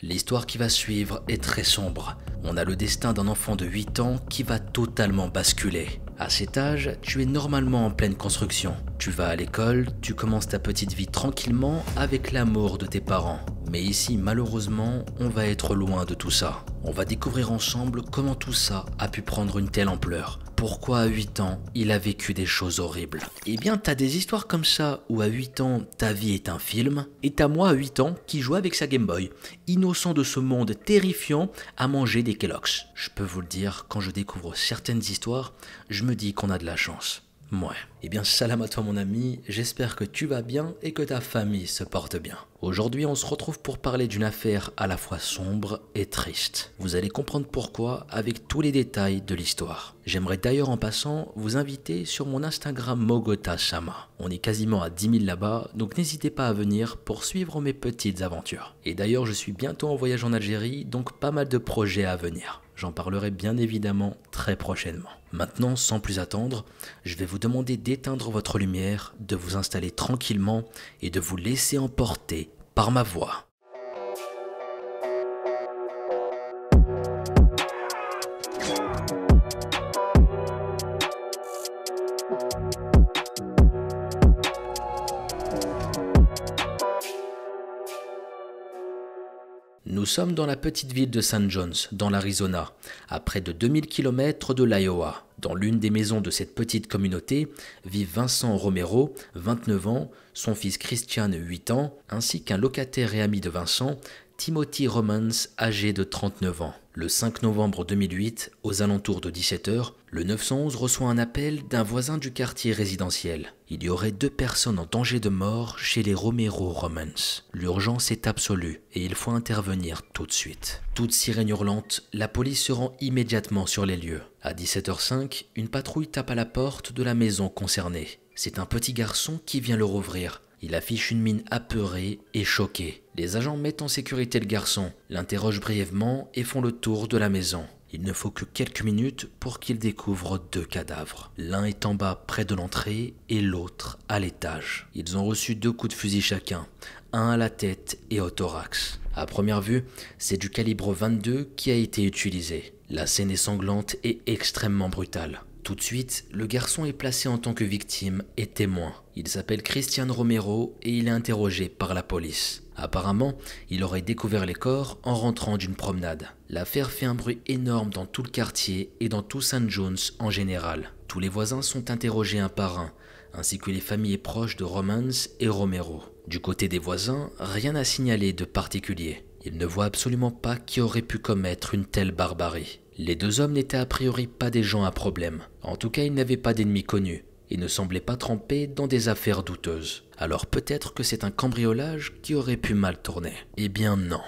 L'histoire qui va suivre est très sombre. On a le destin d'un enfant de 8 ans qui va totalement basculer. À cet âge, tu es normalement en pleine construction. Tu vas à l'école, tu commences ta petite vie tranquillement avec l'amour de tes parents. Mais ici, malheureusement, on va être loin de tout ça. On va découvrir ensemble comment tout ça a pu prendre une telle ampleur. Pourquoi à 8 ans, il a vécu des choses horribles? Eh bien, t'as des histoires comme ça où à 8 ans, ta vie est un film, et t'as moi à 8 ans qui joue avec sa Game Boy, innocent de ce monde terrifiant à manger des Kellogg's. Je peux vous le dire, quand je découvre certaines histoires, je me dis qu'on a de la chance. Ouais. Eh bien, salam à toi mon ami, j'espère que tu vas bien et que ta famille se porte bien. Aujourd'hui, on se retrouve pour parler d'une affaire à la fois sombre et triste. Vous allez comprendre pourquoi avec tous les détails de l'histoire. J'aimerais d'ailleurs en passant vous inviter sur mon Instagram Mogota Sama. On est quasiment à 10 000 là-bas, donc n'hésitez pas à venir pour suivre mes petites aventures. Et d'ailleurs, je suis bientôt en voyage en Algérie, donc pas mal de projets à venir. J'en parlerai bien évidemment très prochainement. Maintenant, sans plus attendre, je vais vous demander d'éteindre votre lumière, de vous installer tranquillement et de vous laisser emporter par ma voix. Nous sommes dans la petite ville de St. John's, dans l'Arizona, à près de 2000 km de l'Iowa. Dans l'une des maisons de cette petite communauté vivent Vincent Romero, 29 ans, son fils Christian, 8 ans, ainsi qu'un locataire et ami de Vincent, Timothy Romans, âgé de 39 ans. Le 5 novembre 2008, aux alentours de 17 h, le 911 reçoit un appel d'un voisin du quartier résidentiel. Il y aurait 2 personnes en danger de mort chez les Romero Romans. L'urgence est absolue et il faut intervenir tout de suite. Toute sirène hurlante, la police se rend immédiatement sur les lieux. À 17h05, une patrouille tape à la porte de la maison concernée. C'est un petit garçon qui vient leur ouvrir. Il affiche une mine apeurée et choquée. Les agents mettent en sécurité le garçon, l'interrogent brièvement et font le tour de la maison. Il ne faut que quelques minutes pour qu'ils découvrent 2 cadavres. L'un est en bas près de l'entrée et l'autre à l'étage. Ils ont reçu 2 coups de fusil chacun, un à la tête et au thorax. À première vue, c'est du calibre 22 qui a été utilisé. La scène est sanglante et extrêmement brutale. Tout de suite, le garçon est placé en tant que victime et témoin. Il s'appelle Christian Romero et il est interrogé par la police. Apparemment, il aurait découvert les corps en rentrant d'une promenade. L'affaire fait un bruit énorme dans tout le quartier et dans tout St. John's en général. Tous les voisins sont interrogés un par un, ainsi que les familles proches de Romans et Romero. Du côté des voisins, rien à signaler de particulier. Ils ne voient absolument pas qui aurait pu commettre une telle barbarie. Les 2 hommes n'étaient a priori pas des gens à problème. En tout cas, ils n'avaient pas d'ennemis connus et ne semblaient pas trempés dans des affaires douteuses. Alors peut-être que c'est un cambriolage qui aurait pu mal tourner. Eh bien non.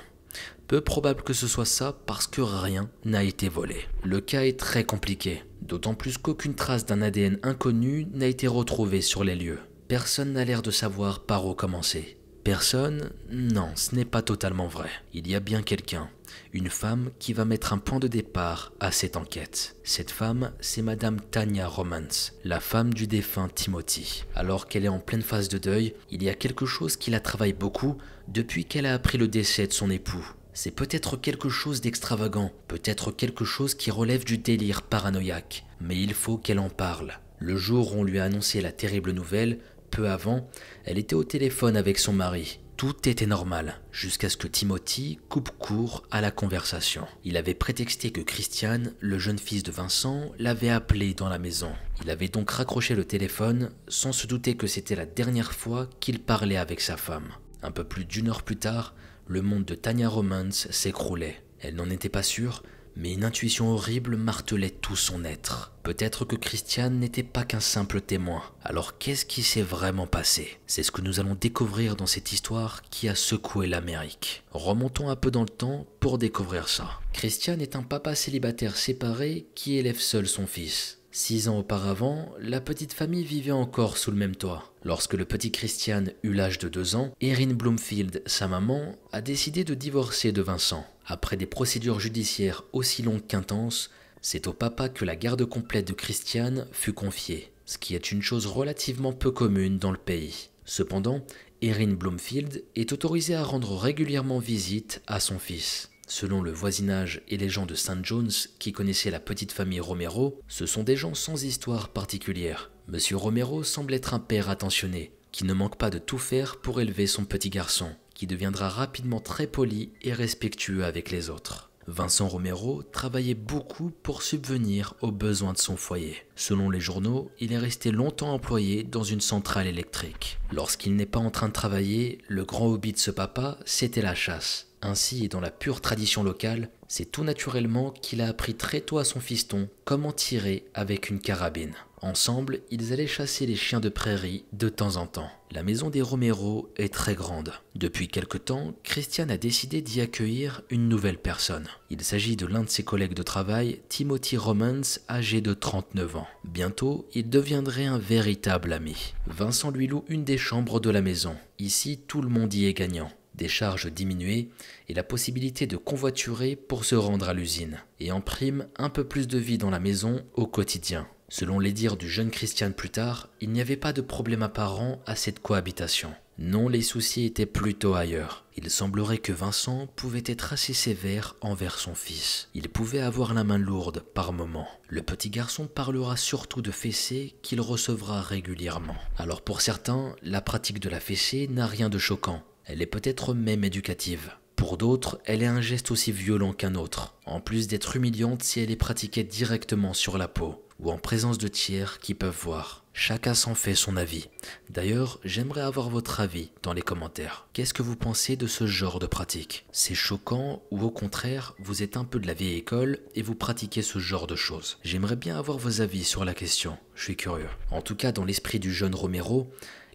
Peu probable que ce soit ça parce que rien n'a été volé. Le cas est très compliqué, d'autant plus qu'aucune trace d'un ADN inconnu n'a été retrouvée sur les lieux. Personne n'a l'air de savoir par où commencer. Personne? Non, ce n'est pas totalement vrai. Il y a bien quelqu'un, une femme qui va mettre un point de départ à cette enquête. Cette femme, c'est Madame Tanya Romans, la femme du défunt Timothy. Alors qu'elle est en pleine phase de deuil, il y a quelque chose qui la travaille beaucoup depuis qu'elle a appris le décès de son époux. C'est peut-être quelque chose d'extravagant, peut-être quelque chose qui relève du délire paranoïaque, mais il faut qu'elle en parle. Le jour où on lui a annoncé la terrible nouvelle, peu avant, elle était au téléphone avec son mari. Tout était normal, jusqu'à ce que Timothy coupe court à la conversation. Il avait prétexté que Christian, le jeune fils de Vincent, l'avait appelé dans la maison. Il avait donc raccroché le téléphone, sans se douter que c'était la dernière fois qu'il parlait avec sa femme. Un peu plus d'1 heure plus tard, le monde de Tanya Romans s'écroulait. Elle n'en était pas sûre, mais une intuition horrible martelait tout son être. Peut-être que Christian n'était pas qu'un simple témoin. Alors qu'est-ce qui s'est vraiment passé? C'est ce que nous allons découvrir dans cette histoire qui a secoué l'Amérique. Remontons un peu dans le temps pour découvrir ça. Christian est un papa célibataire séparé qui élève seul son fils. 6 ans auparavant, la petite famille vivait encore sous le même toit. Lorsque le petit Christian eut l'âge de 2 ans, Erin Bloomfield, sa maman, a décidé de divorcer de Vincent. Après des procédures judiciaires aussi longues qu'intenses, c'est au papa que la garde complète de Christian fut confiée, ce qui est une chose relativement peu commune dans le pays. Cependant, Erin Bloomfield est autorisée à rendre régulièrement visite à son fils. Selon le voisinage et les gens de St. John's qui connaissaient la petite famille Romero, ce sont des gens sans histoire particulière. Monsieur Romero semble être un père attentionné, qui ne manque pas de tout faire pour élever son petit garçon, qui deviendra rapidement très poli et respectueux avec les autres. Vincent Romero travaillait beaucoup pour subvenir aux besoins de son foyer. Selon les journaux, il est resté longtemps employé dans une centrale électrique. Lorsqu'il n'est pas en train de travailler, le grand hobby de ce papa, c'était la chasse. Ainsi, et dans la pure tradition locale, c'est tout naturellement qu'il a appris très tôt à son fiston comment tirer avec une carabine. Ensemble, ils allaient chasser les chiens de prairie de temps en temps. La maison des Romero est très grande. Depuis quelque temps, Christian a décidé d'y accueillir une nouvelle personne. Il s'agit de l'un de ses collègues de travail, Timothy Romans, âgé de 39 ans. Bientôt, il deviendrait un véritable ami. Vincent lui loue une des chambres de la maison. Ici, tout le monde y est gagnant. Des charges diminuées et la possibilité de convoiturer pour se rendre à l'usine. Et en prime, un peu plus de vie dans la maison au quotidien. Selon les dires du jeune Christian plus tard, il n'y avait pas de problème apparent à cette cohabitation. Non, les soucis étaient plutôt ailleurs. Il semblerait que Vincent pouvait être assez sévère envers son fils. Il pouvait avoir la main lourde par moments. Le petit garçon parlera surtout de fessée qu'il recevra régulièrement. Alors pour certains, la pratique de la fessée n'a rien de choquant. Elle est peut-être même éducative. Pour d'autres, elle est un geste aussi violent qu'un autre, en plus d'être humiliante si elle est pratiquée directement sur la peau, ou en présence de tiers qui peuvent voir. Chacun s'en fait son avis. D'ailleurs, j'aimerais avoir votre avis dans les commentaires. Qu'est-ce que vous pensez de ce genre de pratique? C'est choquant ou au contraire, vous êtes un peu de la vieille école et vous pratiquez ce genre de choses? J'aimerais bien avoir vos avis sur la question, je suis curieux. En tout cas, dans l'esprit du jeune Romero,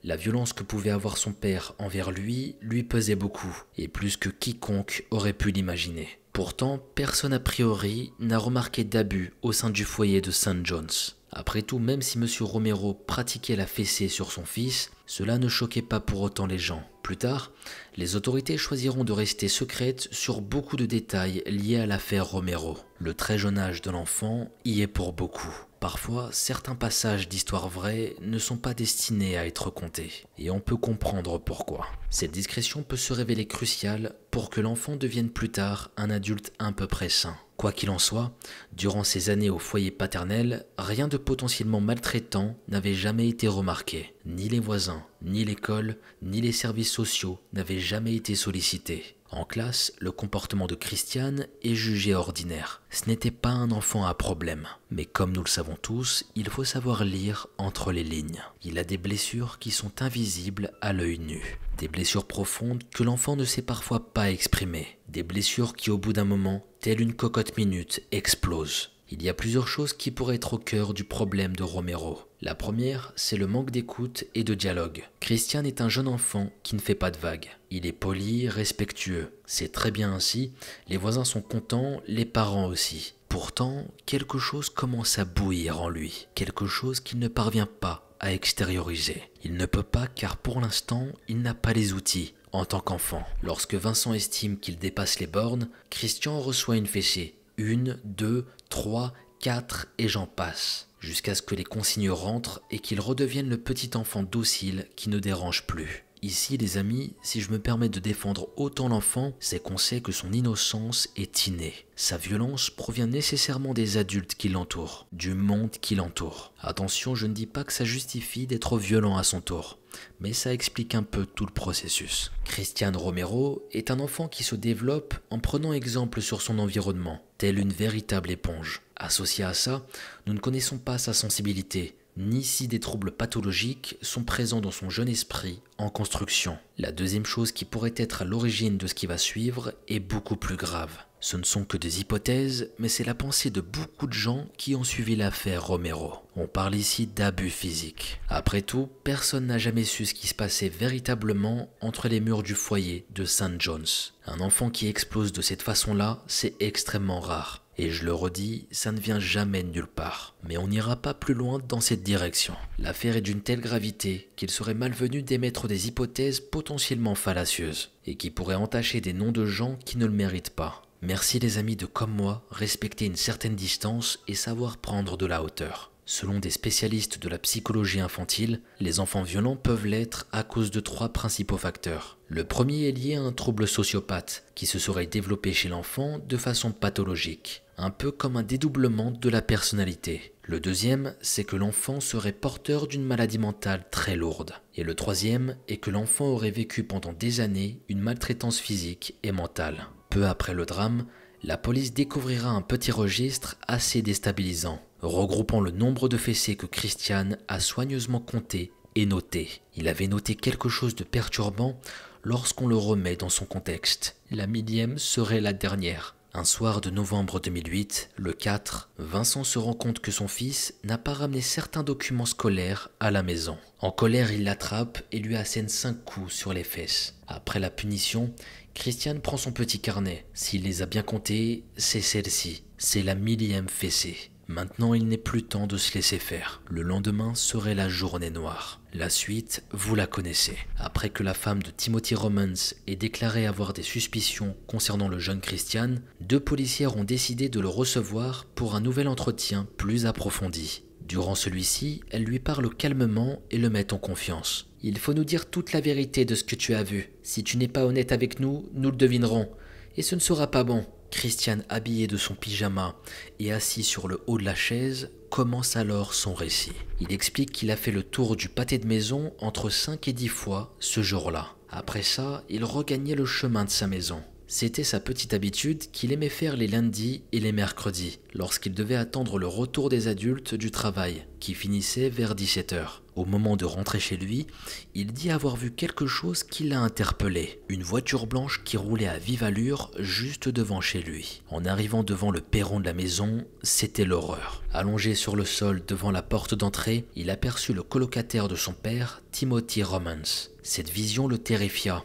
la violence que pouvait avoir son père envers lui pesait beaucoup, et plus que quiconque aurait pu l'imaginer. Pourtant, personne a priori n'a remarqué d'abus au sein du foyer de St. John's. Après tout, même si M. Romero pratiquait la fessée sur son fils, cela ne choquait pas pour autant les gens. Plus tard, les autorités choisiront de rester secrètes sur beaucoup de détails liés à l'affaire Romero. Le très jeune âge de l'enfant y est pour beaucoup. Parfois, certains passages d'histoire vraie ne sont pas destinés à être contés, et on peut comprendre pourquoi. Cette discrétion peut se révéler cruciale pour que l'enfant devienne plus tard un adulte à peu près sain. Quoi qu'il en soit, durant ces années au foyer paternel, rien de potentiellement maltraitant n'avait jamais été remarqué. Ni les voisins, ni l'école, ni les services sociaux n'avaient jamais été sollicités. En classe, le comportement de Christian est jugé ordinaire. Ce n'était pas un enfant à problème. Mais comme nous le savons tous, il faut savoir lire entre les lignes. Il a des blessures qui sont invisibles à l'œil nu. Des blessures profondes que l'enfant ne sait parfois pas exprimer. Des blessures qui au bout d'un moment, telle une cocotte minute, explosent. Il y a plusieurs choses qui pourraient être au cœur du problème de Romero. La première, c'est le manque d'écoute et de dialogue. Christian est un jeune enfant qui ne fait pas de vagues. Il est poli, respectueux. C'est très bien ainsi, les voisins sont contents, les parents aussi. Pourtant, quelque chose commence à bouillir en lui. Quelque chose qu'il ne parvient pas à extérioriser. Il ne peut pas car pour l'instant, il n'a pas les outils en tant qu'enfant. Lorsque Vincent estime qu'il dépasse les bornes, Christian reçoit une fessée. 1, 2, 3, 4 et j'en passe, jusqu'à ce que les consignes rentrent et qu'il redevienne le petit enfant docile qui ne dérange plus. Ici les amis, si je me permets de défendre autant l'enfant, c'est qu'on sait que son innocence est innée. Sa violence provient nécessairement des adultes qui l'entourent, du monde qui l'entoure. Attention, je ne dis pas que ça justifie d'être violent à son tour, mais ça explique un peu tout le processus. Christian Romero est un enfant qui se développe en prenant exemple sur son environnement, telle une véritable éponge. Associé à ça, nous ne connaissons pas sa sensibilité, ni si des troubles pathologiques sont présents dans son jeune esprit en construction. La deuxième chose qui pourrait être à l'origine de ce qui va suivre est beaucoup plus grave. Ce ne sont que des hypothèses, mais c'est la pensée de beaucoup de gens qui ont suivi l'affaire Romero. On parle ici d'abus physiques. Après tout, personne n'a jamais su ce qui se passait véritablement entre les murs du foyer de St. John's. Un enfant qui explose de cette façon-là, c'est extrêmement rare. Et je le redis, ça ne vient jamais de nulle part. Mais on n'ira pas plus loin dans cette direction. L'affaire est d'une telle gravité qu'il serait malvenu d'émettre des hypothèses potentiellement fallacieuses et qui pourraient entacher des noms de gens qui ne le méritent pas. Merci les amis de, comme moi, respecter une certaine distance et savoir prendre de la hauteur. Selon des spécialistes de la psychologie infantile, les enfants violents peuvent l'être à cause de 3 principaux facteurs. Le premier est lié à un trouble sociopathe qui se serait développé chez l'enfant de façon pathologique, un peu comme un dédoublement de la personnalité. Le deuxième, c'est que l'enfant serait porteur d'une maladie mentale très lourde. Et le troisième est que l'enfant aurait vécu pendant des années une maltraitance physique et mentale. Peu après le drame, la police découvrira un petit registre assez déstabilisant, regroupant le nombre de fessées que Christian a soigneusement compté et noté. Il avait noté quelque chose de perturbant lorsqu'on le remet dans son contexte. La 1000e serait la dernière. Un soir de novembre 2008, le 4, Vincent se rend compte que son fils n'a pas ramené certains documents scolaires à la maison. En colère, il l'attrape et lui assène 5 coups sur les fesses. Après la punition, Christian prend son petit carnet. S'il les a bien comptés, c'est celle-ci. C'est la 1000e fessée. Maintenant, il n'est plus temps de se laisser faire. Le lendemain serait la journée noire. La suite, vous la connaissez. Après que la femme de Timothy Romans ait déclaré avoir des suspicions concernant le jeune Christian, 2 policières ont décidé de le recevoir pour un nouvel entretien plus approfondi. Durant celui-ci, elles lui parlent calmement et le mettent en confiance. « Il faut nous dire toute la vérité de ce que tu as vu. Si tu n'es pas honnête avec nous, nous le devinerons. Et ce ne sera pas bon. » Christian, habillé de son pyjama et assis sur le haut de la chaise, commence alors son récit. Il explique qu'il a fait le tour du pâté de maison entre 5 et 10 fois ce jour-là. Après ça, il regagnait le chemin de sa maison. C'était sa petite habitude qu'il aimait faire les lundis et les mercredis, lorsqu'il devait attendre le retour des adultes du travail, qui finissait vers 17 h. Au moment de rentrer chez lui, il dit avoir vu quelque chose qui l'a interpellé. Une voiture blanche qui roulait à vive allure juste devant chez lui. En arrivant devant le perron de la maison, c'était l'horreur. Allongé sur le sol devant la porte d'entrée, il aperçut le colocataire de son père, Timothy Romans. Cette vision le terrifia.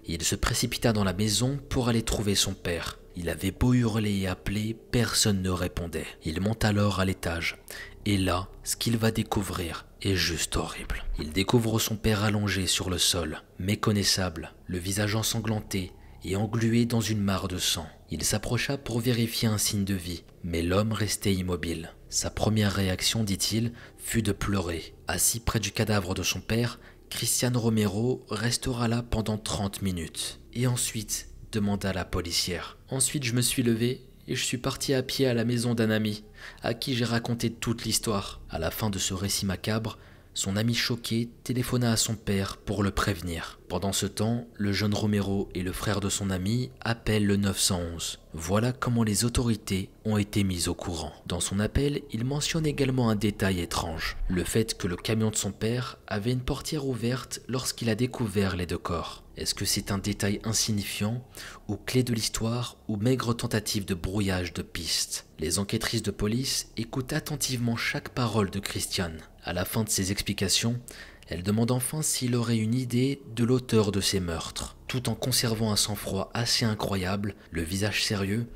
Il se précipita dans la maison pour aller trouver son père. Il avait beau hurler et appeler, personne ne répondait. Il monte alors à l'étage. Et là, ce qu'il va découvrir est juste horrible. Il découvre son père allongé sur le sol, méconnaissable, le visage ensanglanté et englué dans une mare de sang. Il s'approcha pour vérifier un signe de vie, mais l'homme restait immobile. Sa première réaction, dit-il, fut de pleurer. Assis près du cadavre de son père, Christian Romero restera là pendant 30 minutes. Et ensuite, demanda la policière. Ensuite, je me suis levé et je suis parti à pied à la maison d'un ami, à qui j'ai raconté toute l'histoire. À la fin de ce récit macabre, son ami choqué téléphona à son père pour le prévenir. Pendant ce temps, le jeune Romero et le frère de son ami appellent le 911. Voilà comment les autorités ont été mises au courant. Dans son appel, il mentionne également un détail étrange. Le fait que le camion de son père avait une portière ouverte lorsqu'il a découvert les 2 corps. Est-ce que c'est un détail insignifiant, ou clé de l'histoire, ou maigre tentative de brouillage de pistes? Les enquêtrices de police écoutent attentivement chaque parole de Christian. À la fin de ses explications, elle demande enfin s'il aurait une idée de l'auteur de ces meurtres. Tout en conservant un sang-froid assez incroyable, le visage sérieux,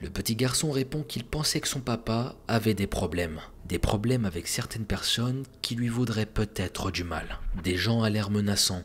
le petit garçon répond qu'il pensait que son papa avait des problèmes. Des problèmes avec certaines personnes qui lui voudraient peut-être du mal. Des gens à l'air menaçant,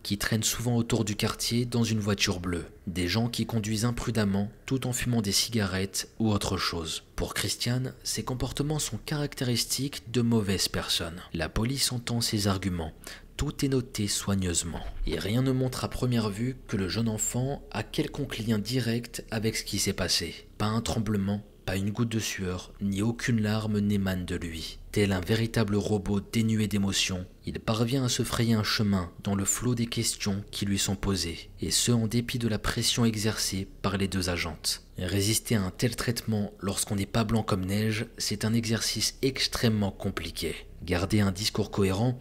qui traînent souvent autour du quartier dans une voiture bleue. Des gens qui conduisent imprudemment tout en fumant des cigarettes ou autre chose. Pour Christian, ces comportements sont caractéristiques de mauvaises personnes. La police entend ces arguments. Tout est noté soigneusement. Et rien ne montre à première vue que le jeune enfant a quelconque lien direct avec ce qui s'est passé. Pas un tremblement, pas une goutte de sueur, ni aucune larme n'émane de lui. Tel un véritable robot dénué d'émotion, il parvient à se frayer un chemin dans le flot des questions qui lui sont posées, et ce en dépit de la pression exercée par les 2 agentes. Résister à un tel traitement lorsqu'on n'est pas blanc comme neige, c'est un exercice extrêmement compliqué. Garder un discours cohérent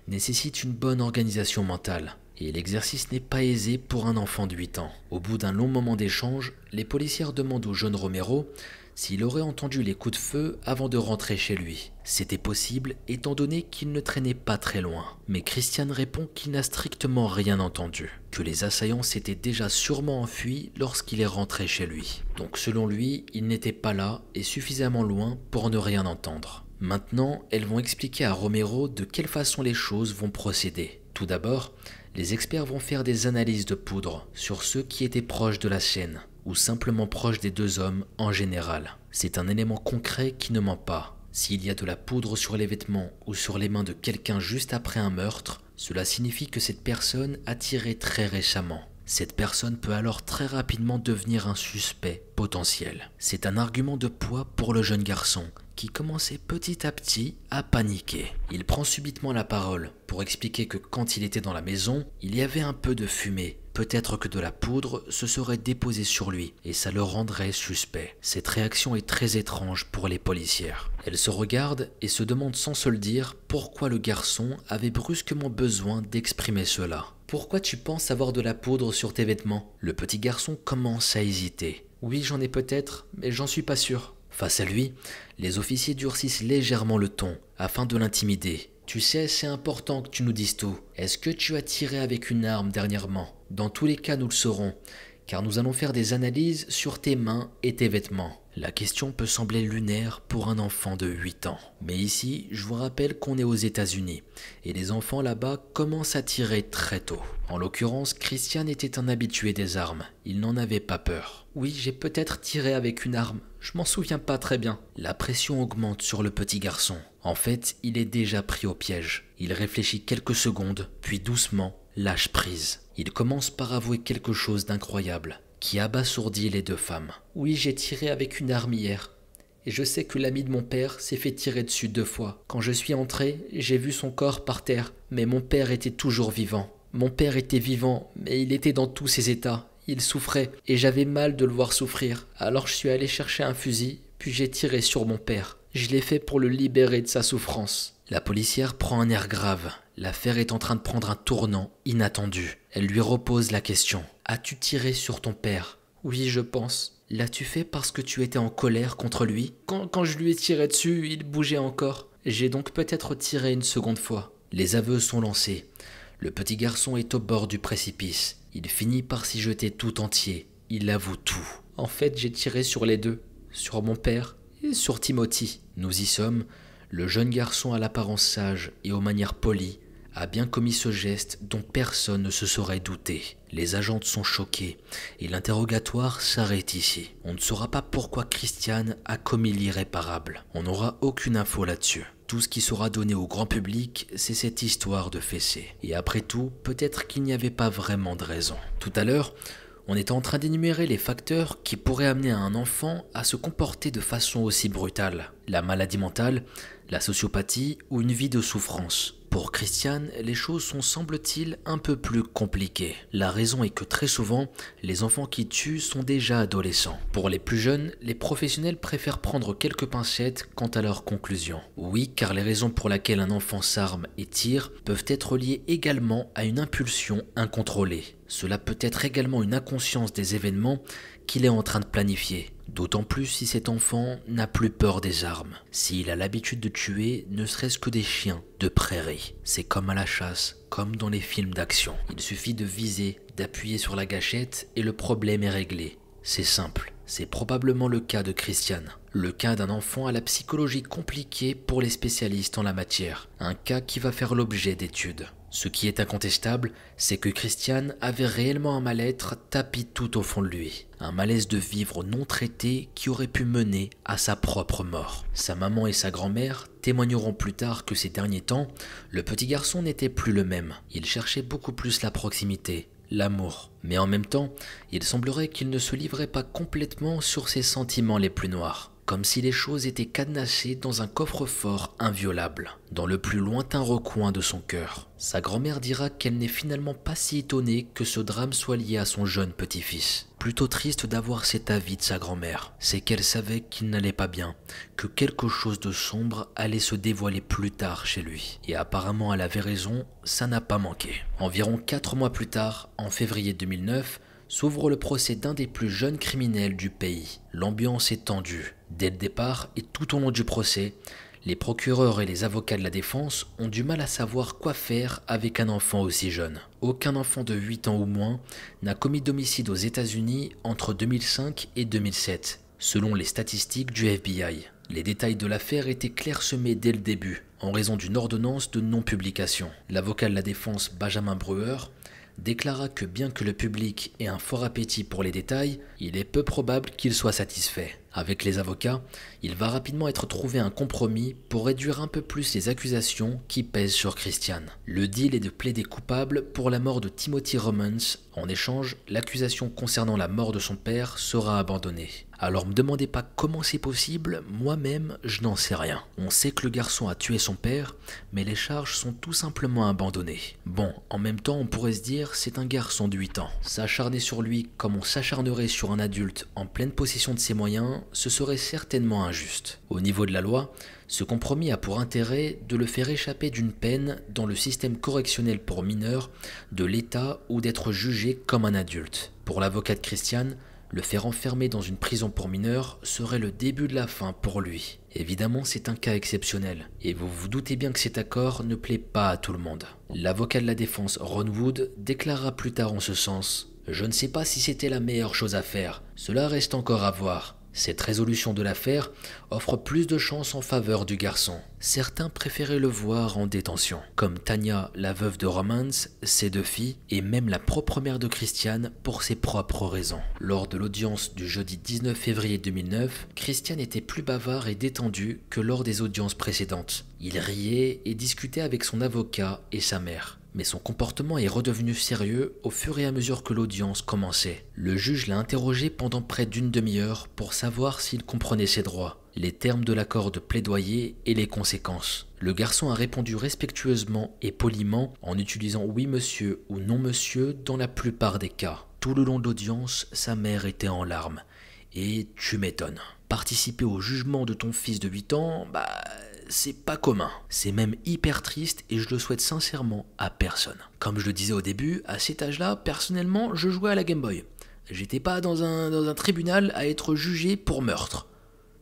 nécessite une bonne organisation mentale. Et l'exercice n'est pas aisé pour un enfant de 8 ans. Au bout d'un long moment d'échange, les policières demandent au jeune Romero s'il aurait entendu les coups de feu avant de rentrer chez lui. C'était possible étant donné qu'il ne traînait pas très loin. Mais Christian répond qu'il n'a strictement rien entendu, que les assaillants s'étaient déjà sûrement enfuis lorsqu'il est rentré chez lui. Donc selon lui, il n'était pas là et suffisamment loin pour ne rien entendre. Maintenant, elles vont expliquer à Romero de quelle façon les choses vont procéder. Tout d'abord, les experts vont faire des analyses de poudre sur ceux qui étaient proches de la scène, ou simplement proches des 2 hommes en général. C'est un élément concret qui ne ment pas. S'il y a de la poudre sur les vêtements ou sur les mains de quelqu'un juste après un meurtre, cela signifie que cette personne a tiré très récemment. Cette personne peut alors très rapidement devenir un suspect potentiel. C'est un argument de poids pour le jeune garçon qui commençait petit à petit à paniquer. Il prend subitement la parole pour expliquer que quand il était dans la maison, il y avait un peu de fumée. Peut-être que de la poudre se serait déposée sur lui et ça le rendrait suspect. Cette réaction est très étrange pour les policières. Elles se regardent et se demandent sans se le dire pourquoi le garçon avait brusquement besoin d'exprimer cela. Pourquoi tu penses avoir de la poudre sur tes vêtements? Le petit garçon commence à hésiter. Oui, j'en ai peut-être, mais j'en suis pas sûr. Face à lui, les officiers durcissent légèrement le ton afin de l'intimider. Tu sais, c'est important que tu nous dises tout. Est-ce que tu as tiré avec une arme dernièrement? Dans tous les cas, nous le saurons, car nous allons faire des analyses sur tes mains et tes vêtements. La question peut sembler lunaire pour un enfant de 8 ans. Mais ici, je vous rappelle qu'on est aux États-Unis et les enfants là-bas commencent à tirer très tôt. En l'occurrence, Christian était un habitué des armes. Il n'en avait pas peur. Oui, j'ai peut-être tiré avec une arme. Je m'en souviens pas très bien. La pression augmente sur le petit garçon. En fait, il est déjà pris au piège. Il réfléchit quelques secondes, puis doucement lâche prise. Il commence par avouer quelque chose d'incroyable qui abasourdit les deux femmes. Oui, j'ai tiré avec une arme hier. Et je sais que l'ami de mon père s'est fait tirer dessus 2 fois. Quand je suis entré, j'ai vu son corps par terre, mais mon père était toujours vivant. Mon père était vivant, mais il était dans tous ses états. Il souffrait, et j'avais mal de le voir souffrir. Alors je suis allé chercher un fusil, puis j'ai tiré sur mon père. Je l'ai fait pour le libérer de sa souffrance. La policière prend un air grave. L'affaire est en train de prendre un tournant inattendu. Elle lui repose la question. As-tu tiré sur ton père? Oui, je pense. L'as-tu fait parce que tu étais en colère contre lui? Quand je lui ai tiré dessus, il bougeait encore. J'ai donc peut-être tiré une seconde fois. Les aveux sont lancés. Le petit garçon est au bord du précipice. Il finit par s'y jeter tout entier. Il avoue tout. En fait, j'ai tiré sur les deux. Sur mon père et sur Timothy. Nous y sommes. Le jeune garçon à l'apparence sage et aux manières polies a bien commis ce geste dont personne ne se serait douté. Les agentes sont choquées et l'interrogatoire s'arrête ici. On ne saura pas pourquoi Christian a commis l'irréparable. On n'aura aucune info là-dessus. Tout ce qui sera donné au grand public, c'est cette histoire de fessée. Et après tout, peut-être qu'il n'y avait pas vraiment de raison. Tout à l'heure, on était en train d'énumérer les facteurs qui pourraient amener un enfant à se comporter de façon aussi brutale. La maladie mentale, la sociopathie ou une vie de souffrance. Pour Christian, les choses sont, semble-t-il, un peu plus compliquées. La raison est que très souvent, les enfants qui tuent sont déjà adolescents. Pour les plus jeunes, les professionnels préfèrent prendre quelques pincettes quant à leur conclusion. Oui, car les raisons pour lesquelles un enfant s'arme et tire peuvent être liées également à une impulsion incontrôlée. Cela peut être également une inconscience des événements qu'il est en train de planifier. D'autant plus si cet enfant n'a plus peur des armes. S'il a l'habitude de tuer ne serait-ce que des chiens de prairie. C'est comme à la chasse, comme dans les films d'action. Il suffit de viser, d'appuyer sur la gâchette et le problème est réglé. C'est simple. C'est probablement le cas de Christian. Le cas d'un enfant à la psychologie compliquée pour les spécialistes en la matière. Un cas qui va faire l'objet d'études. Ce qui est incontestable, c'est que Christian avait réellement un mal-être tapi tout au fond de lui. Un malaise de vivre non traité qui aurait pu mener à sa propre mort. Sa maman et sa grand-mère témoigneront plus tard que ces derniers temps, le petit garçon n'était plus le même. Il cherchait beaucoup plus la proximité, l'amour. Mais en même temps, il semblerait qu'il ne se livrait pas complètement sur ses sentiments les plus noirs. Comme si les choses étaient cadenassées dans un coffre-fort inviolable, dans le plus lointain recoin de son cœur. Sa grand-mère dira qu'elle n'est finalement pas si étonnée que ce drame soit lié à son jeune petit-fils. Plutôt triste d'avoir cet avis de sa grand-mère, c'est qu'elle savait qu'il n'allait pas bien, que quelque chose de sombre allait se dévoiler plus tard chez lui. Et apparemment elle avait raison, ça n'a pas manqué. Environ 4 mois plus tard, en février 2009, s'ouvre le procès d'un des plus jeunes criminels du pays. L'ambiance est tendue. Dès le départ et tout au long du procès, les procureurs et les avocats de la défense ont du mal à savoir quoi faire avec un enfant aussi jeune. Aucun enfant de 8 ans ou moins n'a commis d'homicide aux États-Unis entre 2005 et 2007, selon les statistiques du FBI. Les détails de l'affaire étaient clairsemés dès le début, en raison d'une ordonnance de non-publication. L'avocat de la défense Benjamin Brewer déclara que bien que le public ait un fort appétit pour les détails, il est peu probable qu'il soit satisfait. Avec les avocats, il va rapidement être trouvé un compromis pour réduire un peu plus les accusations qui pèsent sur Christian. Le deal est de plaider coupable pour la mort de Timothy Romans. En échange, l'accusation concernant la mort de son père sera abandonnée. Alors me demandez pas comment c'est possible, moi-même je n'en sais rien. On sait que le garçon a tué son père, mais les charges sont tout simplement abandonnées. Bon, en même temps on pourrait se dire c'est un garçon de 8 ans. S'acharner sur lui comme on s'acharnerait sur un adulte en pleine possession de ses moyens, ce serait certainement injuste. Au niveau de la loi, ce compromis a pour intérêt de le faire échapper d'une peine dans le système correctionnel pour mineurs de l'État ou d'être jugé comme un adulte. Pour l'avocat de Christian, le faire enfermer dans une prison pour mineurs serait le début de la fin pour lui. Évidemment, c'est un cas exceptionnel, et vous vous doutez bien que cet accord ne plaît pas à tout le monde. L'avocat de la défense, Ron Wood, déclara plus tard en ce sens « Je ne sais pas si c'était la meilleure chose à faire, cela reste encore à voir. » Cette résolution de l'affaire offre plus de chances en faveur du garçon. Certains préféraient le voir en détention, comme Tanya, la veuve de Romans, ses 2 filles, et même la propre mère de Christian pour ses propres raisons. Lors de l'audience du jeudi 19 février 2009, Christian était plus bavard et détendu que lors des audiences précédentes. Il riait et discutait avec son avocat et sa mère. Mais son comportement est redevenu sérieux au fur et à mesure que l'audience commençait. Le juge l'a interrogé pendant près d'une demi-heure pour savoir s'il comprenait ses droits, les termes de l'accord de plaidoyer et les conséquences. Le garçon a répondu respectueusement et poliment en utilisant oui monsieur ou non monsieur dans la plupart des cas. Tout le long de l'audience, sa mère était en larmes. Et tu m'étonnes. Participer au jugement de ton fils de 8 ans, c'est pas commun. C'est même hyper triste et je le souhaite sincèrement à personne. Comme je le disais au début, à cet âge-là, personnellement, je jouais à la Game Boy. J'étais pas dans un tribunal à être jugé pour meurtre.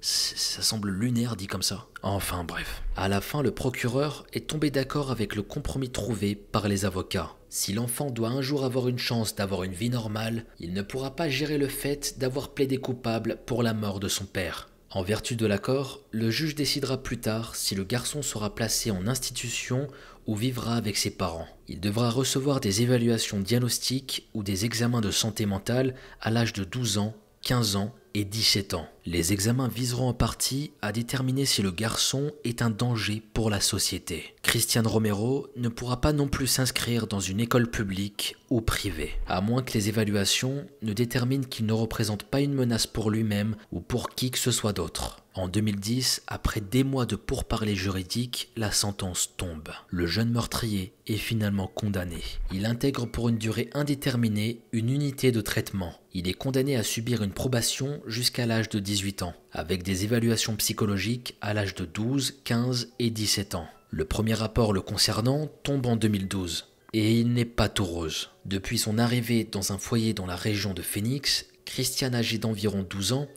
Ça semble lunaire dit comme ça. Enfin bref. À la fin, le procureur est tombé d'accord avec le compromis trouvé par les avocats. Si l'enfant doit un jour avoir une chance d'avoir une vie normale, il ne pourra pas gérer le fait d'avoir plaidé coupable pour la mort de son père. En vertu de l'accord, le juge décidera plus tard si le garçon sera placé en institution ou vivra avec ses parents. Il devra recevoir des évaluations diagnostiques ou des examens de santé mentale à l'âge de 12 ans, 15 ans et 17 ans. Les examens viseront en partie à déterminer si le garçon est un danger pour la société. Christian Romero ne pourra pas non plus s'inscrire dans une école publique ou privée, à moins que les évaluations ne déterminent qu'il ne représente pas une menace pour lui-même ou pour qui que ce soit d'autre. En 2010, après des mois de pourparlers juridiques, la sentence tombe. Le jeune meurtrier est finalement condamné. Il intègre pour une durée indéterminée une unité de traitement. Il est condamné à subir une probation jusqu'à l'âge de 18 ans, avec des évaluations psychologiques à l'âge de 12, 15 et 17 ans. Le premier rapport le concernant tombe en 2012. Et il n'est pas tout rose. Depuis son arrivée dans un foyer dans la région de Phoenix, Christian, âgé d'environ 12 ans,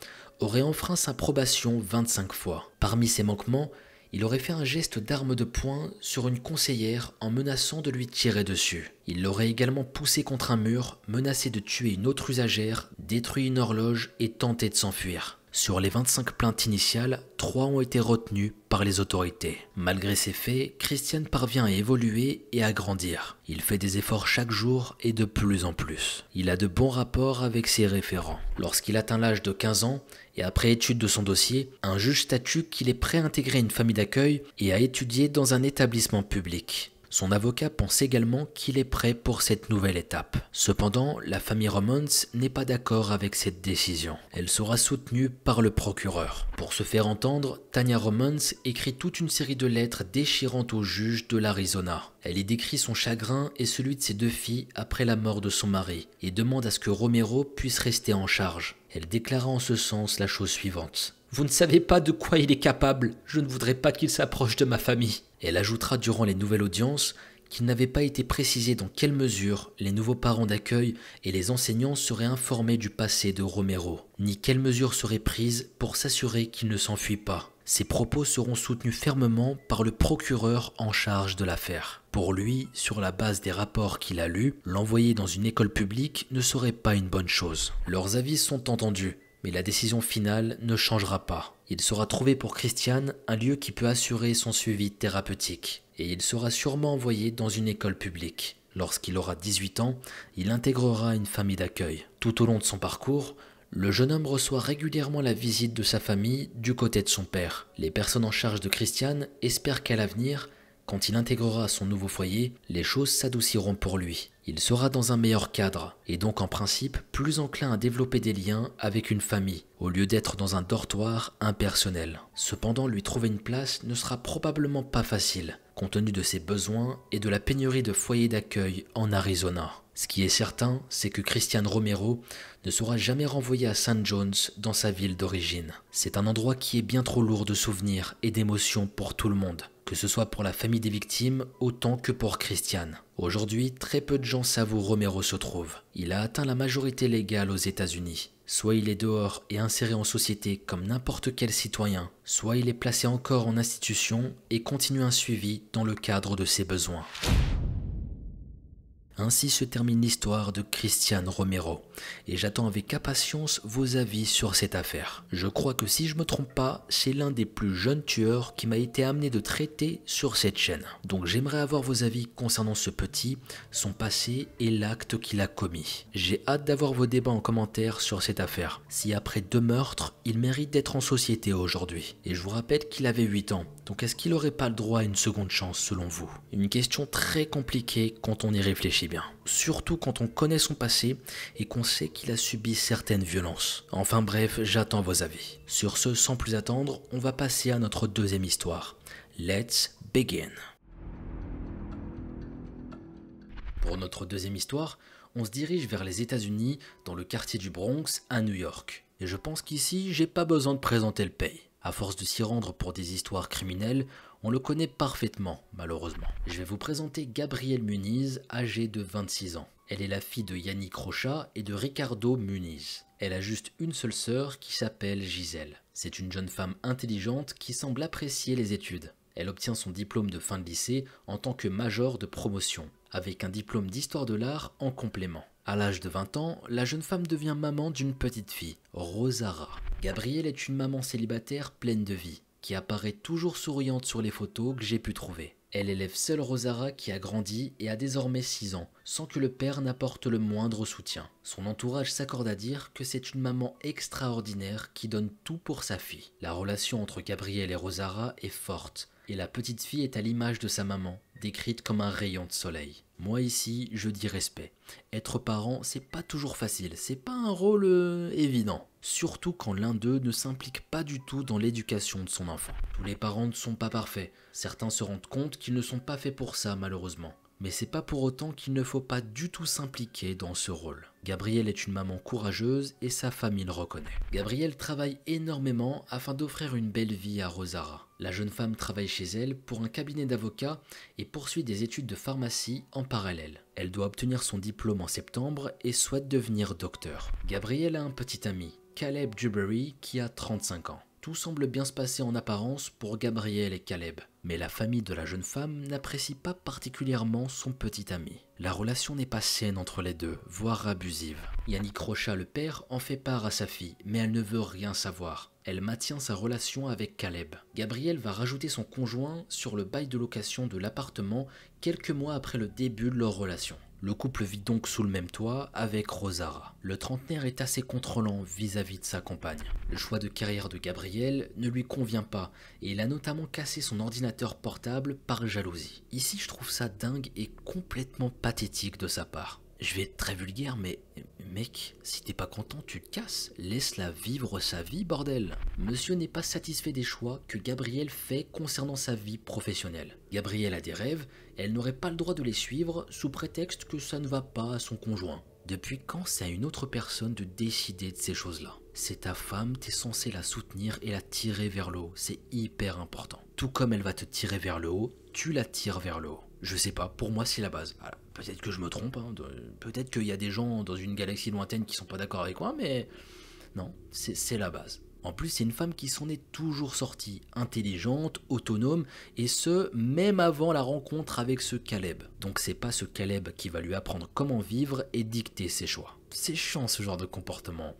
aurait enfreint sa probation 25 fois. Parmi ses manquements, il aurait fait un geste d'arme de poing sur une conseillère en menaçant de lui tirer dessus. Il l'aurait également poussé contre un mur, menacé de tuer une autre usagère, détruit une horloge et tenté de s'enfuir. Sur les 25 plaintes initiales, 3 ont été retenues par les autorités. Malgré ces faits, Christian parvient à évoluer et à grandir. Il fait des efforts chaque jour et de plus en plus. Il a de bons rapports avec ses référents. Lorsqu'il atteint l'âge de 15 ans, et après étude de son dossier, un juge statue qu'il est prêt à intégrer une famille d'accueil et à étudier dans un établissement public. Son avocat pense également qu'il est prêt pour cette nouvelle étape. Cependant, la famille Romans n'est pas d'accord avec cette décision. Elle sera soutenue par le procureur. Pour se faire entendre, Tanya Romans écrit toute une série de lettres déchirantes au juge de l'Arizona. Elle y décrit son chagrin et celui de ses 2 filles après la mort de son mari et demande à ce que Romero puisse rester en charge. Elle déclara en ce sens la chose suivante. « Vous ne savez pas de quoi il est capable, je ne voudrais pas qu'il s'approche de ma famille. » Elle ajoutera durant les nouvelles audiences qu'il n'avait pas été précisé dans quelle mesure les nouveaux parents d'accueil et les enseignants seraient informés du passé de Romero, ni quelles mesures seraient prises pour s'assurer qu'il ne s'enfuit pas. Ces propos seront soutenus fermement par le procureur en charge de l'affaire. Pour lui, sur la base des rapports qu'il a lus, l'envoyer dans une école publique ne serait pas une bonne chose. Leurs avis sont entendus, mais la décision finale ne changera pas. Il sera trouvé pour Christian un lieu qui peut assurer son suivi thérapeutique, et il sera sûrement envoyé dans une école publique. Lorsqu'il aura 18 ans, il intégrera une famille d'accueil. Tout au long de son parcours, Le jeune homme reçoit régulièrement la visite de sa famille du côté de son père. Les personnes en charge de Christian espèrent qu'à l'avenir, quand il intégrera son nouveau foyer, les choses s'adouciront pour lui. Il sera dans un meilleur cadre et donc en principe plus enclin à développer des liens avec une famille au lieu d'être dans un dortoir impersonnel. Cependant, lui trouver une place ne sera probablement pas facile compte tenu de ses besoins et de la pénurie de foyers d'accueil en Arizona. Ce qui est certain, c'est que Christian Romero ne sera jamais renvoyé à St. John's dans sa ville d'origine. C'est un endroit qui est bien trop lourd de souvenirs et d'émotions pour tout le monde, que ce soit pour la famille des victimes autant que pour Christian. Aujourd'hui, très peu de gens savent où Romero se trouve. Il a atteint la majorité légale aux États-Unis. Soit il est dehors et inséré en société comme n'importe quel citoyen, soit il est placé encore en institution et continue un suivi dans le cadre de ses besoins. Ainsi se termine l'histoire de Christian Romero, et j'attends avec impatience vos avis sur cette affaire. Je crois que si je me trompe pas, c'est l'un des plus jeunes tueurs qui m'a été amené de traiter sur cette chaîne. Donc j'aimerais avoir vos avis concernant ce petit, son passé et l'acte qu'il a commis. J'ai hâte d'avoir vos débats en commentaire sur cette affaire. Si après 2 meurtres, il mérite d'être en société aujourd'hui. Et je vous rappelle qu'il avait 8 ans, donc est-ce qu'il n'aurait pas le droit à une seconde chance selon vous? Une question très compliquée quand on y réfléchit bien. Surtout quand on connaît son passé et qu'on sait qu'il a subi certaines violences. Enfin bref, j'attends vos avis. Sur ce, sans plus attendre, on va passer à notre deuxième histoire. Let's begin. Pour notre deuxième histoire, on se dirige vers les États-Unis dans le quartier du Bronx à New York. Et je pense qu'ici, j'ai pas besoin de présenter le pays. À force de s'y rendre pour des histoires criminelles, on le connaît parfaitement, malheureusement. Je vais vous présenter Gabrielle Muniz, âgée de 26 ans. Elle est la fille de Yannick Rocha et de Ricardo Muniz. Elle a juste une seule sœur qui s'appelle Gisèle. C'est une jeune femme intelligente qui semble apprécier les études. Elle obtient son diplôme de fin de lycée en tant que major de promotion, avec un diplôme d'histoire de l'art en complément. À l'âge de 20 ans, la jeune femme devient maman d'une petite fille, Rosara. Gabrielle est une maman célibataire pleine de vie, qui apparaît toujours souriante sur les photos que j'ai pu trouver. Elle élève seule Rosara qui a grandi et a désormais 6 ans, sans que le père n'apporte le moindre soutien. Son entourage s'accorde à dire que c'est une maman extraordinaire qui donne tout pour sa fille. La relation entre Gabrielle et Rosara est forte, et la petite fille est à l'image de sa maman, décrite comme un rayon de soleil. Moi ici, je dis respect. Être parent, c'est pas toujours facile, c'est pas un rôle évident. Surtout quand l'un d'eux ne s'implique pas du tout dans l'éducation de son enfant. Tous les parents ne sont pas parfaits. Certains se rendent compte qu'ils ne sont pas faits pour ça malheureusement. Mais c'est pas pour autant qu'il ne faut pas du tout s'impliquer dans ce rôle. Gabrielle est une maman courageuse et sa famille le reconnaît. Gabrielle travaille énormément afin d'offrir une belle vie à Rosara. La jeune femme travaille chez elle pour un cabinet d'avocats et poursuit des études de pharmacie en parallèle. Elle doit obtenir son diplôme en septembre et souhaite devenir docteur. Gabrielle a un petit ami, Caleb Dewberry, qui a 35 ans. Tout semble bien se passer en apparence pour Gabrielle et Caleb, mais la famille de la jeune femme n'apprécie pas particulièrement son petit ami. La relation n'est pas saine entre les deux, voire abusive. Yannick Rocha, le père, en fait part à sa fille, mais elle ne veut rien savoir. Elle maintient sa relation avec Caleb. Gabrielle va rajouter son conjoint sur le bail de location de l'appartement quelques mois après le début de leur relation. Le couple vit donc sous le même toit avec Rosara. Le trentenaire est assez contrôlant vis-à-vis de sa compagne. Le choix de carrière de Gabrielle ne lui convient pas et il a notamment cassé son ordinateur portable par jalousie. Ici, je trouve ça dingue et complètement pathétique de sa part. Je vais être très vulgaire, mais mec, si t'es pas content, tu te casses. Laisse-la vivre sa vie, bordel. Monsieur n'est pas satisfait des choix que Gabrielle fait concernant sa vie professionnelle. Gabrielle a des rêves, et elle n'aurait pas le droit de les suivre sous prétexte que ça ne va pas à son conjoint. Depuis quand c'est à une autre personne de décider de ces choses-là? C'est ta femme, t'es censé la soutenir et la tirer vers le haut. C'est hyper important. Tout comme elle va te tirer vers le haut, tu la tires vers le haut. Je sais pas, pour moi c'est la base. Voilà. Peut-être que je me trompe, hein. Peut-être qu'il y a des gens dans une galaxie lointaine qui sont pas d'accord avec moi, mais non, c'est la base. En plus, c'est une femme qui s'en est toujours sortie, intelligente, autonome, et ce, même avant la rencontre avec ce Caleb. Donc c'est pas ce Caleb qui va lui apprendre comment vivre et dicter ses choix. C'est chiant ce genre de comportement.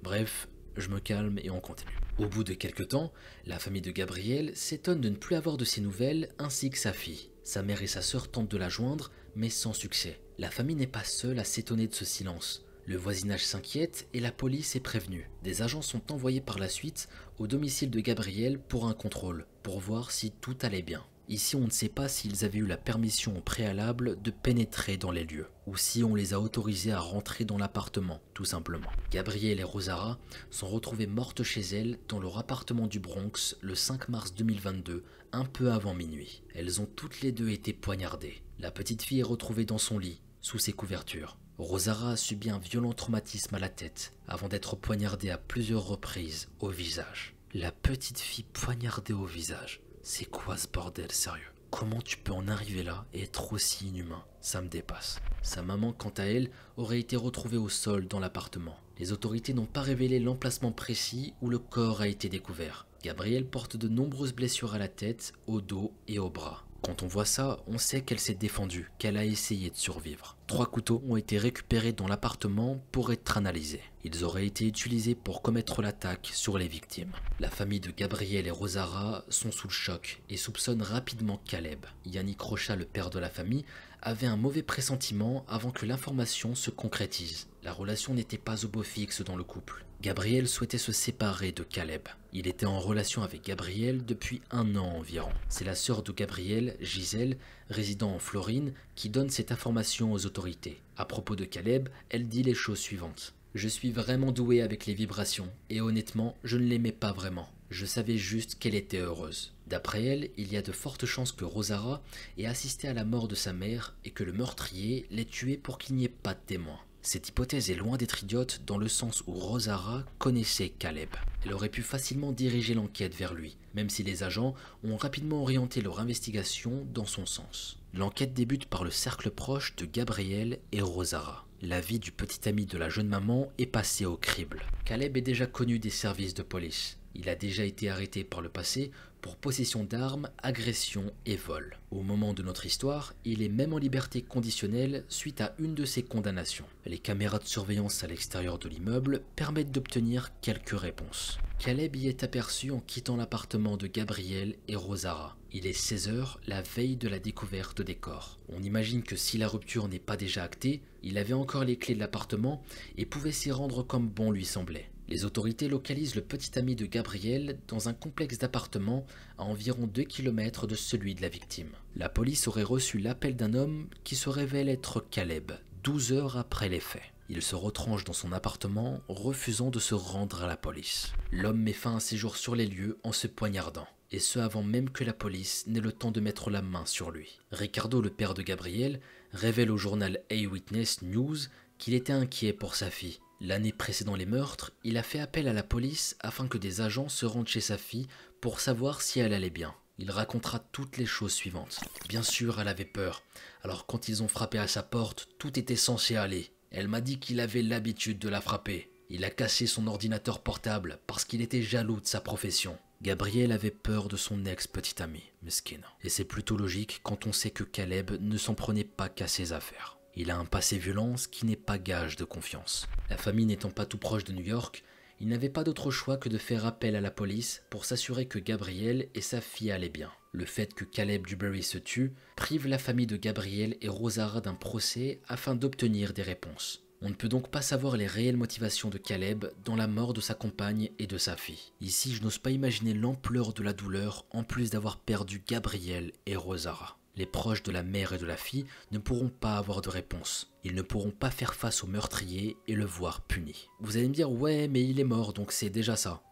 Bref, je me calme et on continue. Au bout de quelques temps, la famille de Gabrielle s'étonne de ne plus avoir de ses nouvelles ainsi que sa fille. Sa mère et sa sœur tentent de la joindre, mais sans succès. La famille n'est pas seule à s'étonner de ce silence. Le voisinage s'inquiète et la police est prévenue. Des agents sont envoyés par la suite au domicile de Gabrielle pour un contrôle, pour voir si tout allait bien. Ici, on ne sait pas s'ils avaient eu la permission au préalable de pénétrer dans les lieux, ou si on les a autorisés à rentrer dans l'appartement, tout simplement. Gabrielle et Rosaura sont retrouvées mortes chez elles dans leur appartement du Bronx le 5 mars 2022, un peu avant minuit. Elles ont toutes les deux été poignardées. La petite fille est retrouvée dans son lit, sous ses couvertures. Rosaura a subi un violent traumatisme à la tête, avant d'être poignardée à plusieurs reprises au visage. La petite fille poignardée au visage. C'est quoi ce bordel, sérieux? Comment tu peux en arriver là et être aussi inhumain? Ça me dépasse. Sa maman, quant à elle, aurait été retrouvée au sol dans l'appartement. Les autorités n'ont pas révélé l'emplacement précis où le corps a été découvert. Gabrielle porte de nombreuses blessures à la tête, au dos et au bras. Quand on voit ça, on sait qu'elle s'est défendue, qu'elle a essayé de survivre. 3 couteaux ont été récupérés dans l'appartement pour être analysés. Ils auraient été utilisés pour commettre l'attaque sur les victimes. La famille de Gabrielle et Rosaura sont sous le choc et soupçonnent rapidement Caleb. Yannick Rocha, le père de la famille, avait un mauvais pressentiment avant que l'information se concrétise. La relation n'était pas au beau fixe dans le couple. Gabrielle souhaitait se séparer de Caleb. Il était en relation avec Gabrielle depuis 1 an environ. C'est la sœur de Gabrielle, Gisèle, résidant en Floride, qui donne cette information aux autorités. À propos de Caleb, elle dit les choses suivantes. « Je suis vraiment douée avec les vibrations, et honnêtement, je ne l'aimais pas vraiment. Je savais juste qu'elle était heureuse. » D'après elle, il y a de fortes chances que Rosaura ait assisté à la mort de sa mère et que le meurtrier l'ait tuée pour qu'il n'y ait pas de témoin. Cette hypothèse est loin d'être idiote dans le sens où Rosaura connaissait Caleb. Elle aurait pu facilement diriger l'enquête vers lui, même si les agents ont rapidement orienté leur investigation dans son sens. L'enquête débute par le cercle proche de Gabrielle et Rosaura. La vie du petit ami de la jeune maman est passée au crible. Caleb est déjà connu des services de police. Il a déjà été arrêté par le passé pour possession d'armes, agression et vol. Au moment de notre histoire, il est même en liberté conditionnelle suite à une de ses condamnations. Les caméras de surveillance à l'extérieur de l'immeuble permettent d'obtenir quelques réponses. Caleb y est aperçu en quittant l'appartement de Gabrielle et Rosaura. Il est 16h, la veille de la découverte des corps. On imagine que si la rupture n'est pas déjà actée, il avait encore les clés de l'appartement et pouvait s'y rendre comme bon lui semblait. Les autorités localisent le petit ami de Gabrielle dans un complexe d'appartements à environ 2 km de celui de la victime. La police aurait reçu l'appel d'un homme qui se révèle être Caleb, 12 heures après les faits. Il se retranche dans son appartement, refusant de se rendre à la police. L'homme met fin à ses jours sur les lieux en se poignardant, et ce avant même que la police n'ait le temps de mettre la main sur lui. Ricardo, le père de Gabrielle, révèle au journal Eyewitness News qu'il était inquiet pour sa fille. L'année précédant les meurtres, il a fait appel à la police afin que des agents se rendent chez sa fille pour savoir si elle allait bien. Il racontera toutes les choses suivantes. Bien sûr, elle avait peur. Alors quand ils ont frappé à sa porte, tout était censé aller. Elle m'a dit qu'il avait l'habitude de la frapper. Il a cassé son ordinateur portable parce qu'il était jaloux de sa profession. Gabrielle avait peur de son ex-petite amie, mesquine. Et c'est plutôt logique quand on sait que Caleb ne s'en prenait pas qu'à ses affaires. Il a un passé violent, ce qui n'est pas gage de confiance. La famille n'étant pas tout proche de New York, il n'avait pas d'autre choix que de faire appel à la police pour s'assurer que Gabrielle et sa fille allaient bien. Le fait que Caleb Duberry se tue prive la famille de Gabrielle et Rosaura d'un procès afin d'obtenir des réponses. On ne peut donc pas savoir les réelles motivations de Caleb dans la mort de sa compagne et de sa fille. Ici, je n'ose pas imaginer l'ampleur de la douleur en plus d'avoir perdu Gabrielle et Rosaura. Les proches de la mère et de la fille ne pourront pas avoir de réponse. Ils ne pourront pas faire face au meurtrier et le voir puni. Vous allez me dire, ouais, mais il est mort, donc c'est déjà ça.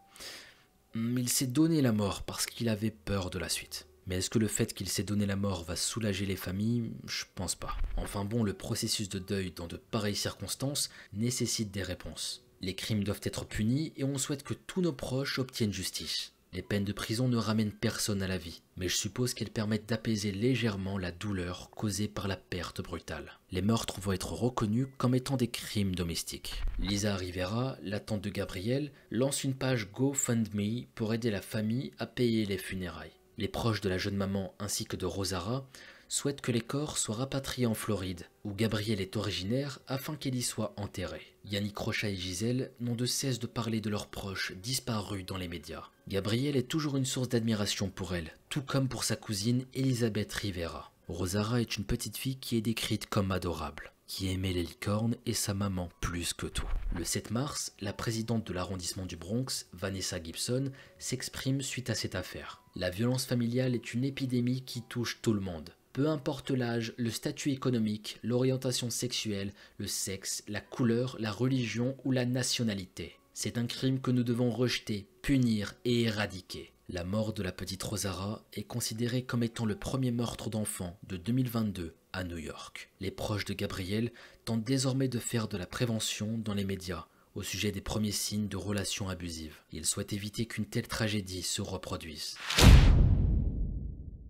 Il s'est donné la mort parce qu'il avait peur de la suite. Mais est-ce que le fait qu'il s'est donné la mort va soulager les familles? Je pense pas. Enfin bon, le processus de deuil dans de pareilles circonstances nécessite des réponses. Les crimes doivent être punis et on souhaite que tous nos proches obtiennent justice. Les peines de prison ne ramènent personne à la vie, mais je suppose qu'elles permettent d'apaiser légèrement la douleur causée par la perte brutale. Les meurtres vont être reconnus comme étant des crimes domestiques. Lisa Rivera, la tante de Gabrielle, lance une page GoFundMe pour aider la famille à payer les funérailles. Les proches de la jeune maman ainsi que de Rosaura souhaitent que les corps soient rapatriés en Floride, où Gabrielle est originaire, afin qu'elle y soit enterrée. Yannick Rocha et Gisèle n'ont de cesse de parler de leurs proches disparus dans les médias. Gabrielle est toujours une source d'admiration pour elle, tout comme pour sa cousine Elisabeth Rivera. Rosaura est une petite fille qui est décrite comme adorable. qui aimait les licornes et sa maman plus que tout. Le 7 mars, la présidente de l'arrondissement du Bronx, Vanessa Gibson, s'exprime suite à cette affaire. La violence familiale est une épidémie qui touche tout le monde. Peu importe l'âge, le statut économique, l'orientation sexuelle, le sexe, la couleur, la religion ou la nationalité. C'est un crime que nous devons rejeter, punir et éradiquer. La mort de la petite Rosaura est considérée comme étant le premier meurtre d'enfant de 2022 à New York. Les proches de Gabrielle tentent désormais de faire de la prévention dans les médias au sujet des premiers signes de relations abusives. Ils souhaitent éviter qu'une telle tragédie se reproduise.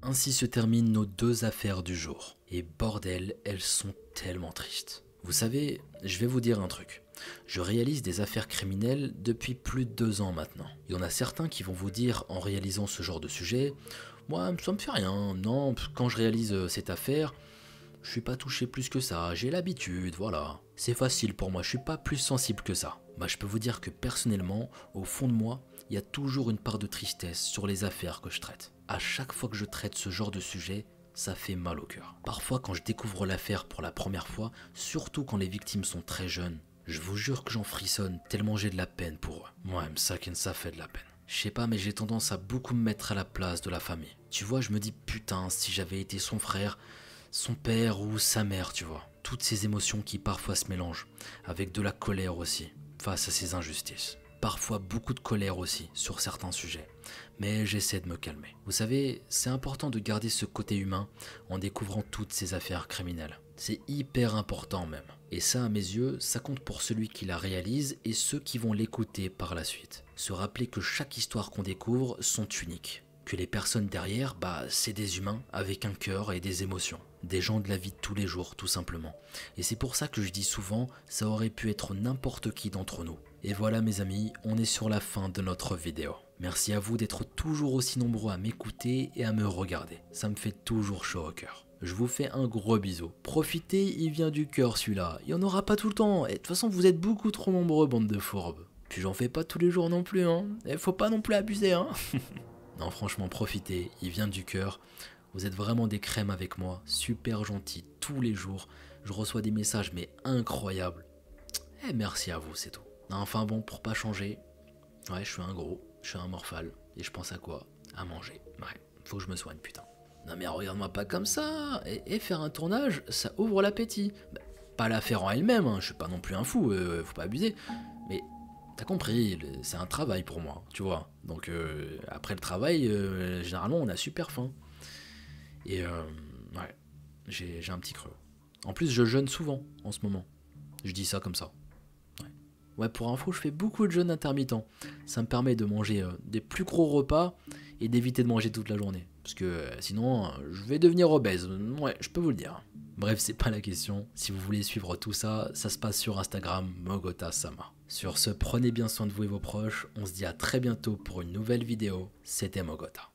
Ainsi se terminent nos 2 affaires du jour. Et bordel, elles sont tellement tristes. Vous savez, je vais vous dire un truc. Je réalise des affaires criminelles depuis plus de 2 ans maintenant. Il y en a certains qui vont vous dire en réalisant ce genre de sujet, moi ça me fait rien, non, quand je réalise cette affaire, je suis pas touché plus que ça, j'ai l'habitude, voilà. C'est facile pour moi, je suis pas plus sensible que ça. Bah je peux vous dire que personnellement, au fond de moi, il y a toujours une part de tristesse sur les affaires que je traite. À chaque fois que je traite ce genre de sujet, ça fait mal au cœur. Parfois quand je découvre l'affaire pour la première fois, surtout quand les victimes sont très jeunes, je vous jure que j'en frissonne tellement j'ai de la peine pour eux. Ouais, ça fait de la peine. Je sais pas, mais j'ai tendance à beaucoup me mettre à la place de la famille. Tu vois, je me dis putain, si j'avais été son frère, son père ou sa mère, tu vois. Toutes ces émotions qui parfois se mélangent, avec de la colère aussi, face à ces injustices. Parfois beaucoup de colère aussi sur certains sujets, mais j'essaie de me calmer. Vous savez, c'est important de garder ce côté humain en découvrant toutes ces affaires criminelles. C'est hyper important même. Et ça, à mes yeux, ça compte pour celui qui la réalise et ceux qui vont l'écouter par la suite. Se rappeler que chaque histoire qu'on découvre sont uniques. Que les personnes derrière, c'est des humains avec un cœur et des émotions. Des gens de la vie de tous les jours, tout simplement. Et c'est pour ça que je dis souvent, ça aurait pu être n'importe qui d'entre nous. Et voilà mes amis, on est sur la fin de notre vidéo. Merci à vous d'être toujours aussi nombreux à m'écouter et à me regarder. Ça me fait toujours chaud au cœur. Je vous fais un gros bisou. Profitez, il vient du cœur celui-là. Il n'y en aura pas tout le temps. Et de toute façon, vous êtes beaucoup trop nombreux, bande de fourbes. Puis j'en fais pas tous les jours non plus, hein. Et faut pas non plus abuser, hein. Non, franchement, profitez, il vient du cœur. Vous êtes vraiment des crèmes avec moi, super gentils tous les jours. Je reçois des messages, mais incroyables. Et merci à vous, c'est tout. Enfin bon, pour pas changer, ouais, je suis un gros, je suis un morphale. Et je pense à quoi? À manger. Ouais, faut que je me soigne, putain. Non mais regarde-moi pas comme ça. Et faire un tournage, ça ouvre l'appétit. Pas la faire en elle-même, hein. Je suis pas non plus un fou, faut pas abuser. Mais t'as compris, c'est un travail pour moi, tu vois. Donc après le travail, généralement on a super faim. Et ouais, j'ai un petit creux. En plus je jeûne souvent en ce moment. Je dis ça comme ça. Ouais, pour info, je fais beaucoup de jeûnes intermittents. Ça me permet de manger des plus gros repas et d'éviter de manger toute la journée. Parce que sinon, je vais devenir obèse. Ouais, je peux vous le dire. Bref, c'est pas la question. Si vous voulez suivre tout ça, ça se passe sur Instagram, Mogota Sama. Sur ce, prenez bien soin de vous et vos proches. On se dit à très bientôt pour une nouvelle vidéo. C'était Mogota.